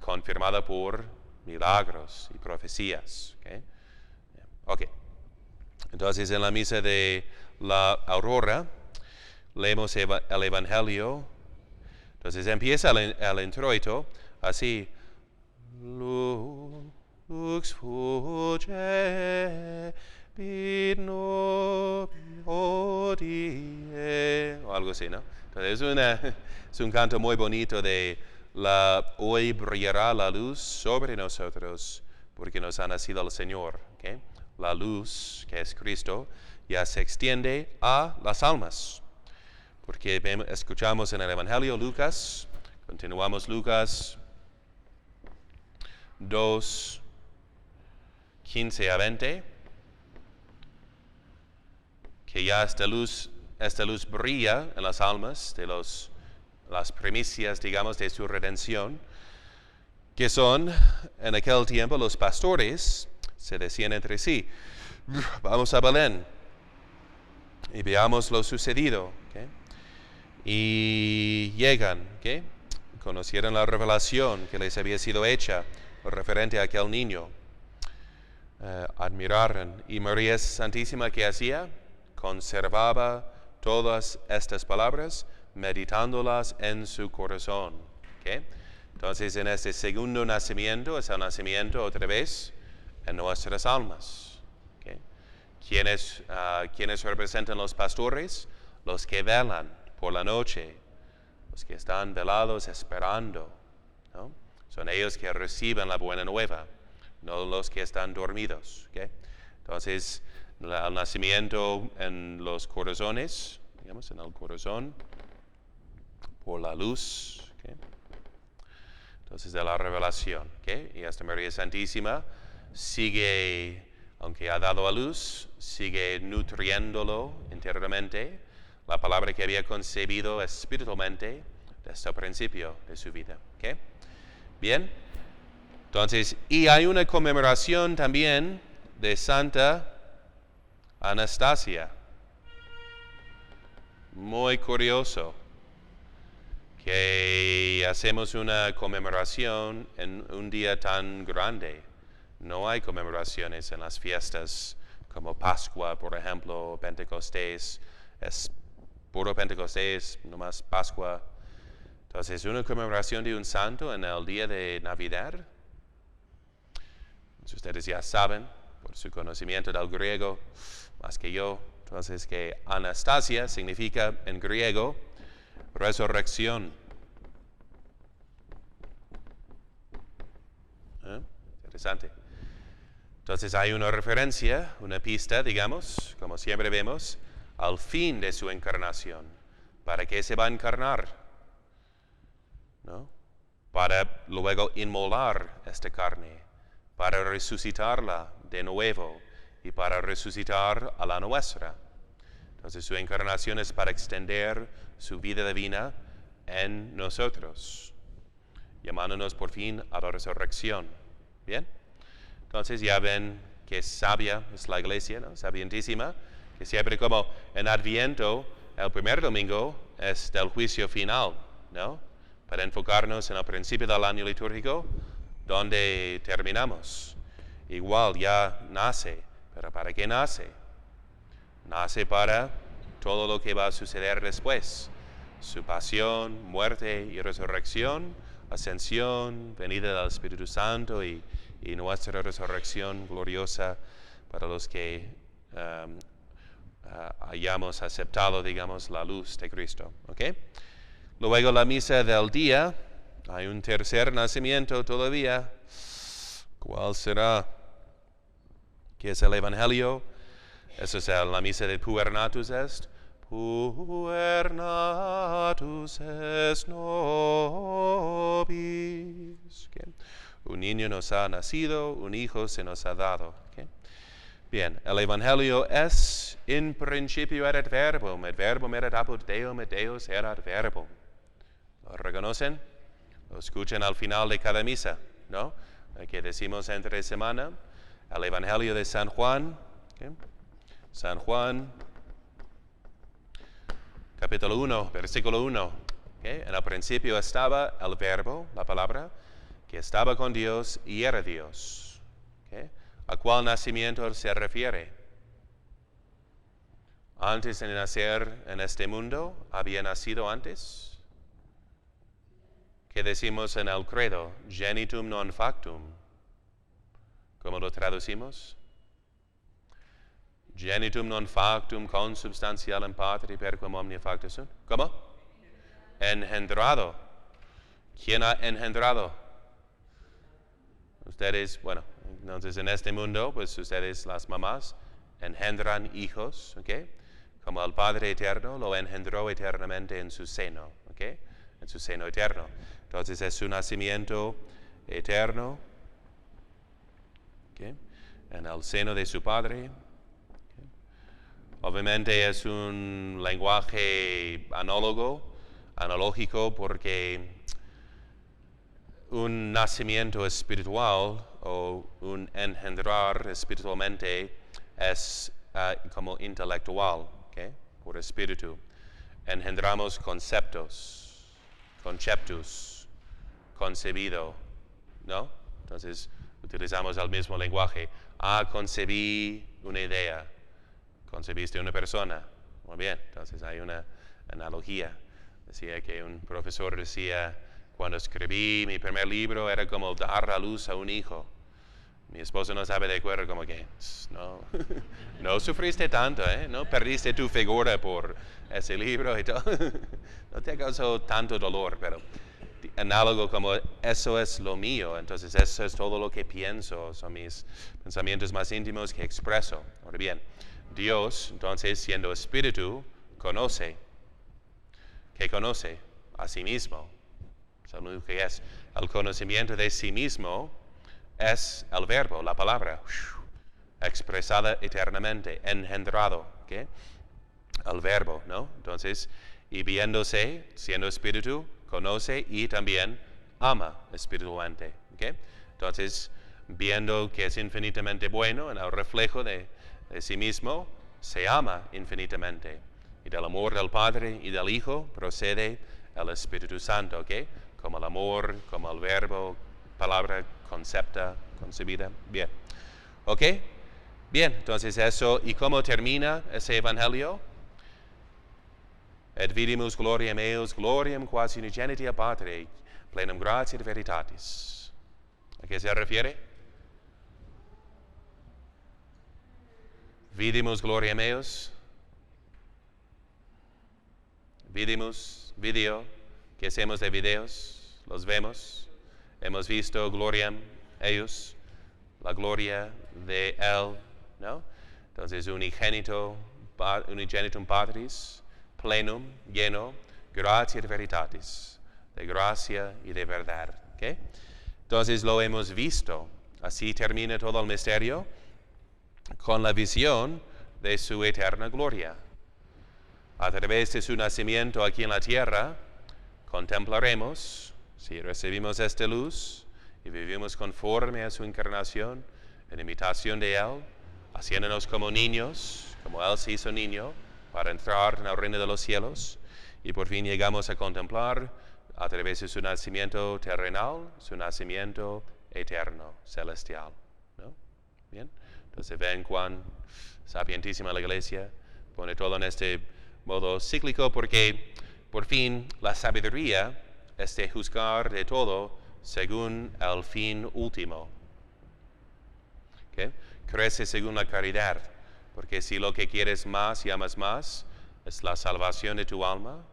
confirmada por milagros y profecías. Okay. Entonces, en la misa de la aurora, leemos el Evangelio. Entonces empieza el introito así. Lux fuge vid hodie, o algo así, ¿no? Entonces es un canto muy bonito de hoy brillará la luz sobre nosotros porque nos ha nacido el Señor. ¿Okay? La luz, que es Cristo, ya se extiende a las almas. Porque escuchamos en el Evangelio Lucas, continuamos Lucas 2, 15 a 20, que ya esta luz brilla en las almas de las primicias, digamos, de su redención, que son en aquel tiempo los pastores se decían entre sí, vamos a Belén y veamos lo sucedido. ¿Okay? Y llegan, ¿okay? Conocieron la revelación que les había sido hecha referente a aquel niño. Admiraron. Y María Santísima, ¿qué hacía? Conservaba todas estas palabras, meditándolas en su corazón. ¿Okay? Entonces, en este segundo nacimiento, es el nacimiento otra vez en nuestras almas. ¿Okay? ¿Quiénes representan los pastores? Los que velan por la noche, los que están velados esperando, ¿no? Son ellos que reciben la buena nueva, no los que están dormidos. ¿Okay? Entonces, el nacimiento en los corazones, digamos, en el corazón, por la luz. ¿Okay? Entonces, de la revelación. ¿Okay? Y esta María Santísima sigue, aunque ha dado a luz, sigue nutriéndolo internamente, la palabra que había concebido espiritualmente desde el principio de su vida. ¿Okay? Bien. Entonces, y hay una conmemoración también de Santa Anastasia. Muy curioso que hacemos una conmemoración en un día tan grande. No hay conmemoraciones en las fiestas como Pascua, por ejemplo, o Pentecostés. Es puro Pentecostés, no más Pascua. Entonces, una conmemoración de un santo en el día de Navidad. Ustedes ya saben, por su conocimiento del griego, más que yo, entonces que Anastasia significa en griego resurrección. Interesante. Entonces hay una referencia, una pista, digamos, como siempre vemos, al fin de su encarnación. ¿Para qué se va a encarnar? ¿no? Para luego inmolar esta carne, para resucitarla de nuevo y para resucitar a la nuestra. Entonces su encarnación es para extender su vida divina en nosotros, llamándonos por fin a la resurrección. ¿Bien? Entonces ya ven que sabia es la iglesia, ¿no? Sabientísima, que siempre como en Adviento, el primer domingo es del juicio final, ¿no? Para enfocarnos en el principio del año litúrgico, donde terminamos. Igual ya nace, pero ¿para qué nace? Nace para todo lo que va a suceder después. Su pasión, muerte y resurrección, ascensión, venida del Espíritu Santo y nuestra resurrección gloriosa para los que hayamos aceptado, digamos, la luz de Cristo. ¿Ok? Luego la misa del día, hay un tercer nacimiento todavía. ¿Cuál será? ¿Qué es el Evangelio? Eso es la misa de Puernatus est. Puernatus est nobis. ¿Okay? Un niño nos ha nacido, un hijo se nos ha dado. ¿Okay? Bien, el Evangelio es, in principio erat verbum, et verbum erat apud Deum, et Deus erat verbum. ¿Lo reconocen? Lo escuchan al final de cada misa, ¿no? Que decimos entre semana, el Evangelio de San Juan. ¿Okay? San Juan, capítulo 1, versículo 1. ¿Okay? En el principio estaba el verbo, la palabra, que estaba con Dios y era Dios. ¿Okay? ¿A cuál nacimiento se refiere? Antes de nacer en este mundo, ¿había nacido antes? ¿Qué decimos en el credo? Genitum non factum. ¿Cómo lo traducimos? Genitum non factum consubstantialem patri perquam omnia facta sunt. ¿Cómo? Engendrado. ¿Quién ha engendrado? Ustedes, bueno, entonces en este mundo, pues ustedes, las mamás, engendran hijos, ¿ok? Como el Padre Eterno lo engendró eternamente en su seno, ¿ok? En su seno eterno. Entonces es su nacimiento eterno, ¿ok? En el seno de su Padre. Obviamente es un lenguaje analógico, porque un nacimiento espiritual o un engendrar espiritualmente es como intelectual, ¿okay? Por espíritu. Engendramos conceptus, concebido, ¿no? Entonces utilizamos el mismo lenguaje. Concebí una idea. Concebiste una persona. Muy bien, entonces hay una analogía. Decía que un profesor decía, cuando escribí mi primer libro era como dar a luz a un hijo. Mi esposo no sabe de acuerdo, como que, no, no sufriste tanto, ¿eh? No perdiste tu figura por ese libro y todo. No te causó tanto dolor, pero análogo como eso es lo mío, entonces eso es todo lo que pienso, son mis pensamientos más íntimos que expreso. Ahora bien, Dios, entonces, siendo espíritu, conoce. ¿Qué conoce? A sí mismo. Es lo único que es. El conocimiento de sí mismo es el verbo, la palabra, expresada eternamente, engendrado. ¿Okay? El verbo, ¿no? Entonces, y viéndose, siendo espíritu, conoce y también ama espiritualmente. ¿Okay? Entonces, viendo que es infinitamente bueno en el reflejo de sí mismo, se ama infinitamente. Y del amor del Padre y del Hijo procede el Espíritu Santo, ¿ok? Como el amor, como el verbo, palabra, concepta, concebida. Bien. ¿Ok? Bien, entonces eso. ¿Y cómo termina ese Evangelio? Et vidimus gloriam eos, gloriam quasi unigenitia Patri, plenum gratia et veritatis. ¿A qué se refiere? Vidimus gloriam eos. Video. ¿Qué hacemos de videos? Los vemos. Hemos visto gloriam eos, la gloria de él, ¿no? Entonces unigenitum patris, plenum, lleno, gratia et veritatis. de gracia y de verdad. ¿Okay? Entonces lo hemos visto. Así termina todo el misterio con la visión de su eterna gloria. A través de su nacimiento aquí en la tierra, contemplaremos, si recibimos esta luz y vivimos conforme a su encarnación, en imitación de Él, haciéndonos como niños, como Él se hizo niño, para entrar en el reino de los cielos, y por fin llegamos a contemplar, a través de su nacimiento terrenal, su nacimiento eterno, celestial. ¿No? Bien, entonces ven cuán sapientísima la Iglesia pone todo en este modo cíclico, porque por fin la sabiduría es de juzgar de todo según el fin último. ¿Okay? Crece según la caridad, porque si lo que quieres más y amas más es la salvación de tu alma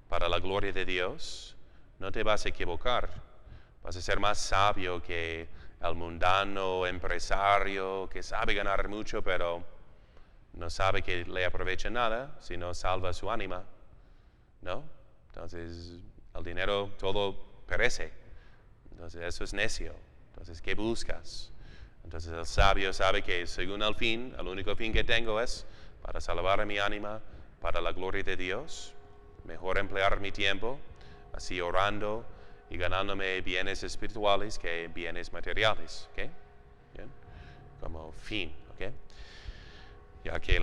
para la gloria de Dios, no te vas a equivocar. Vas a ser más sabio que el mundano empresario que sabe ganar mucho, pero no sabe que le aprovecha nada si no salva su ánima. ¿No? Entonces, el dinero todo perece. Entonces, eso es necio. Entonces, ¿qué buscas? Entonces, el sabio sabe que según el fin, el único fin que tengo es para salvar a mi ánima, para la gloria de Dios. Mejor emplear mi tiempo así orando y ganándome bienes espirituales que bienes materiales. ¿Okay? Bien. Como fin. ¿Okay? Ya que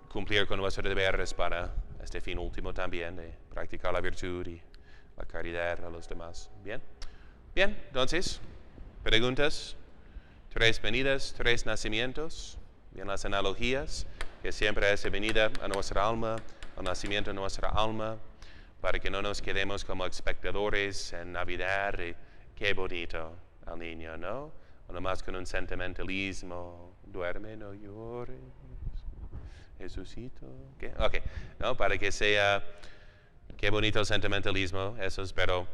cumplir con nuestro deber es para este fin último también, de practicar la virtud y la caridad a los demás. Bien, bien, entonces, preguntas, 3 venidas, 3 nacimientos, bien, las analogías, que siempre es venida a nuestra alma, el nacimiento de nuestra alma, para que no nos quedemos como espectadores en Navidad, y qué bonito al niño, ¿no? O nomás con un sentimentalismo, duerme, no llores. Jesucito, ¿qué? Ok, ¿no? Para que sea, qué bonito el sentimentalismo, eso es, pero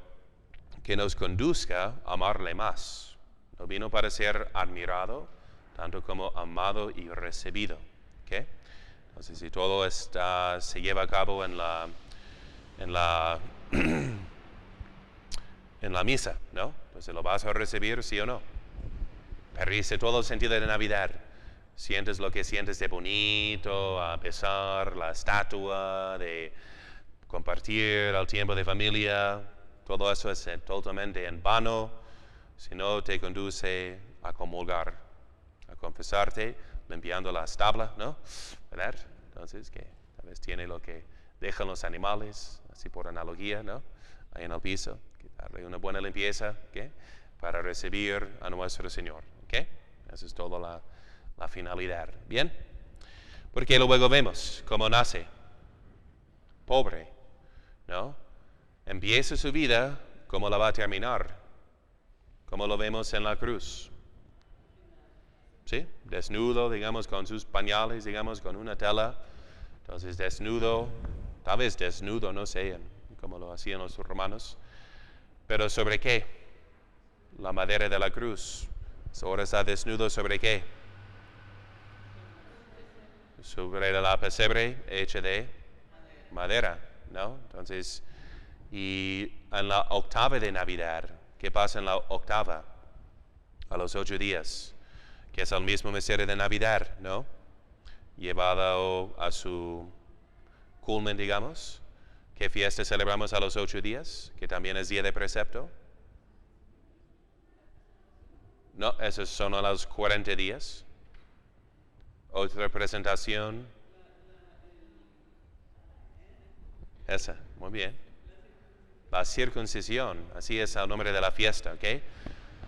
que nos conduzca a amarle más. No vino para ser admirado, tanto como amado y recibido. ¿Ok? Entonces, si todo se lleva a cabo en la misa, ¿no? Entonces, ¿lo vas a recibir, sí o no? Perdiste todo el sentido de Navidad. Sientes lo que sientes de bonito, a besar la estatua, de compartir el tiempo de familia. Todo eso es totalmente en vano si no te conduce a comulgar, a confesarte, limpiando las tablas, ¿no? ¿Verdad? Entonces, que tal vez tiene lo que dejan los animales, así por analogía, ¿no? Ahí en el piso, que darle una buena limpieza, ¿okay? Para recibir a nuestro Señor, ¿ok? Esa es toda la finalidad. ¿Bien? Porque luego vemos cómo nace. Pobre, ¿no? Empieza su vida, ¿cómo la va a terminar? Como lo vemos en la cruz. ¿Sí? Desnudo, digamos, con sus pañales, digamos, con una tela. Entonces, desnudo, tal vez desnudo, no sé, como lo hacían los romanos. Pero ¿sobre qué? La madera de la cruz. Ahora está desnudo ¿sobre qué? Sobre la pesebre hecha de madera, ¿no? Entonces, y en la octava de Navidad, ¿qué pasa en la octava? A los 8 días, que es el mismo misterio de Navidad, ¿no? Llevado a su culmen, digamos. ¿Qué fiesta celebramos a los 8 días? Que también es día de precepto. No, esos son a los 40 días. Otra presentación. Esa, muy bien. La circuncisión, así es el nombre de la fiesta, ¿ok?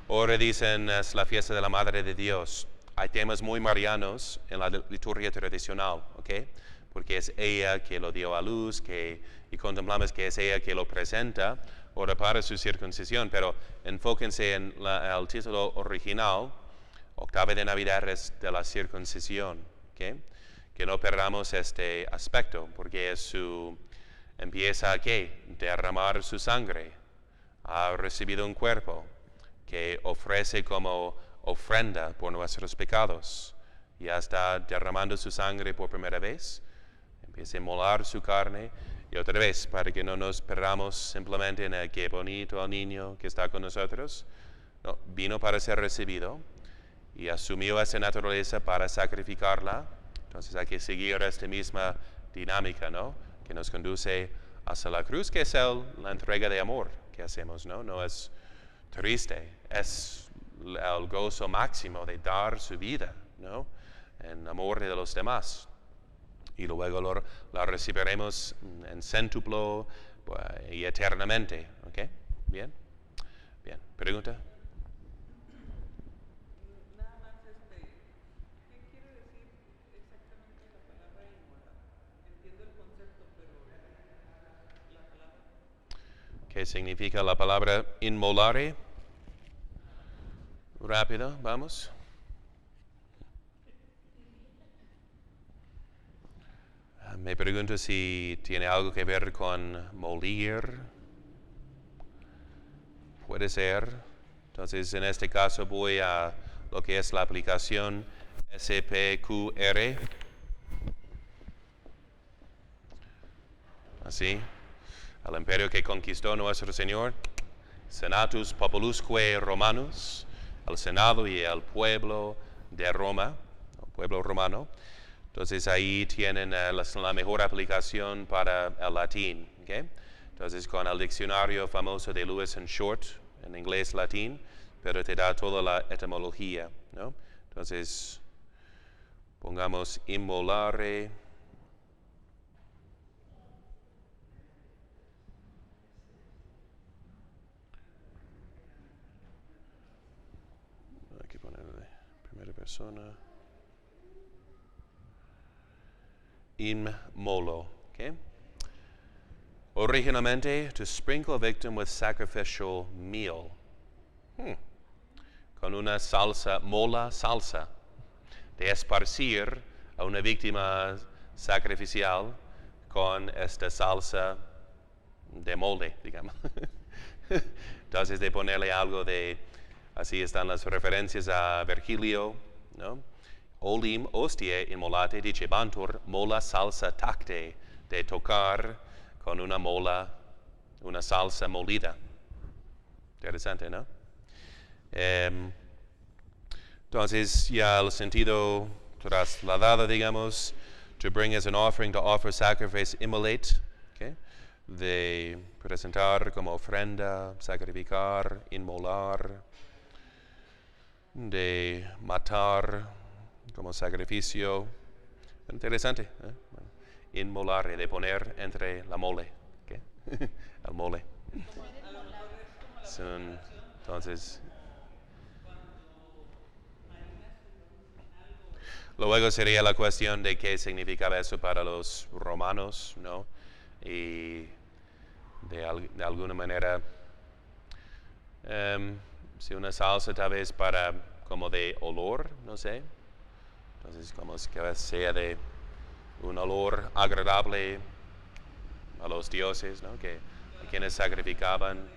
Ahora dicen es la fiesta de la Madre de Dios. Hay temas muy marianos en la liturgia tradicional, ¿ok? Porque es ella que lo dio a luz, y contemplamos que es ella que lo presenta, ahora para su circuncisión, pero enfóquense en el título original, octava de Navidad es de la circuncisión, ¿ok? Que no perdamos este aspecto, porque empieza a ¿qué? Derramar su sangre. Ha recibido un cuerpo que ofrece como ofrenda por nuestros pecados. Ya está derramando su sangre por primera vez. Empieza a molar su carne Y otra vez, para que no nos perdamos simplemente en el qué bonito el niño que está con nosotros, no, vino para ser recibido y asumió esa naturaleza para sacrificarla. Entonces hay que seguir esta misma dinámica, ¿no? Que nos conduce hacia la cruz, que es la entrega de amor que hacemos, ¿no? No es triste, es el gozo máximo de dar su vida, ¿no? En amor de los demás. Y luego la recibiremos en céntuplo y eternamente, ¿ok? Bien, bien. ¿Pregunta? Nada más, ¿qué quiere decir exactamente la palabra inmolar? Entiendo el concepto, pero la palabra. ¿Qué significa la palabra inmolare? Rápido, vamos. Me pregunto si tiene algo que ver con molir. Puede ser. Entonces, en este caso voy a lo que es la aplicación SPQR. Así. Al imperio que conquistó nuestro Señor. Senatus Populusque Romanus. Al Senado y al pueblo de Roma. El pueblo romano. Entonces ahí tienen la mejor aplicación para el latín. ¿Okay? Entonces con el diccionario famoso de Lewis and Short, en inglés latín, pero te da toda la etimología, ¿no? Entonces pongamos immolare. Hay que ponerle primera persona. Immolo. Okay? Originalmente, to sprinkle a victim with sacrificial meal. Con una salsa, mola salsa. De esparcir a una víctima sacrificial con esta salsa de molde, digamos. Entonces, de ponerle algo de, así están las referencias a Virgilio, ¿no? Olim ostie immolate dicebantur mola salsa tacte, de tocar con una mola, una salsa molida. Interesante, ¿no? Entonces ya el sentido trasladado, digamos, to bring as an offering, to offer sacrifice, immolate, okay? De presentar como ofrenda, sacrificar, inmolar, de matar como sacrificio. Interesante, ¿eh? Inmolar, de poner entre la mole, ¿okay? El mole. Entonces, luego sería la cuestión de qué significaba eso para los romanos, ¿no? Y de alguna manera, si una salsa tal vez para como de olor, no sé. Entonces, como que sea de un olor agradable a los dioses, ¿no? Que a quienes sacrificaban,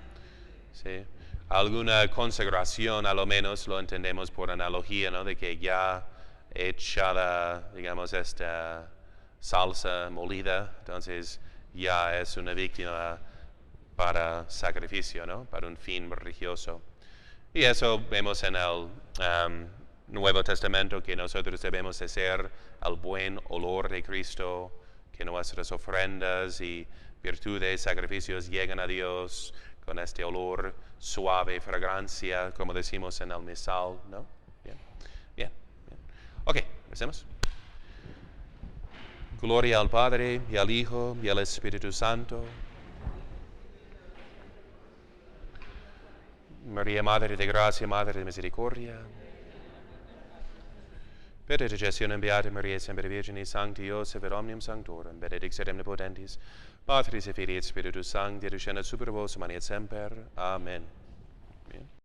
¿sí? Alguna consagración, a lo menos lo entendemos por analogía, ¿no? De que ya echada, digamos, esta salsa molida, entonces ya es una víctima para sacrificio, ¿no? Para un fin religioso. Y eso vemos en el Nuevo Testamento, que nosotros debemos hacer el buen olor de Cristo, que nuestras ofrendas y virtudes, sacrificios lleguen a Dios con este olor suave, fragancia, como decimos en el misal, ¿no? Bien, bien, bien. Ok, empecemos. Gloria al Padre, y al Hijo, y al Espíritu Santo. María, Madre de Gracia, Madre de Misericordia. Per intercessione beata Maria, sempre Virgine, Sancti Iosef, et omnium sanctorum, benedictus omnipotentis, Patris et Filii et Spiritus Sancti, et uscendit super vos, et semper. Amen. Bien.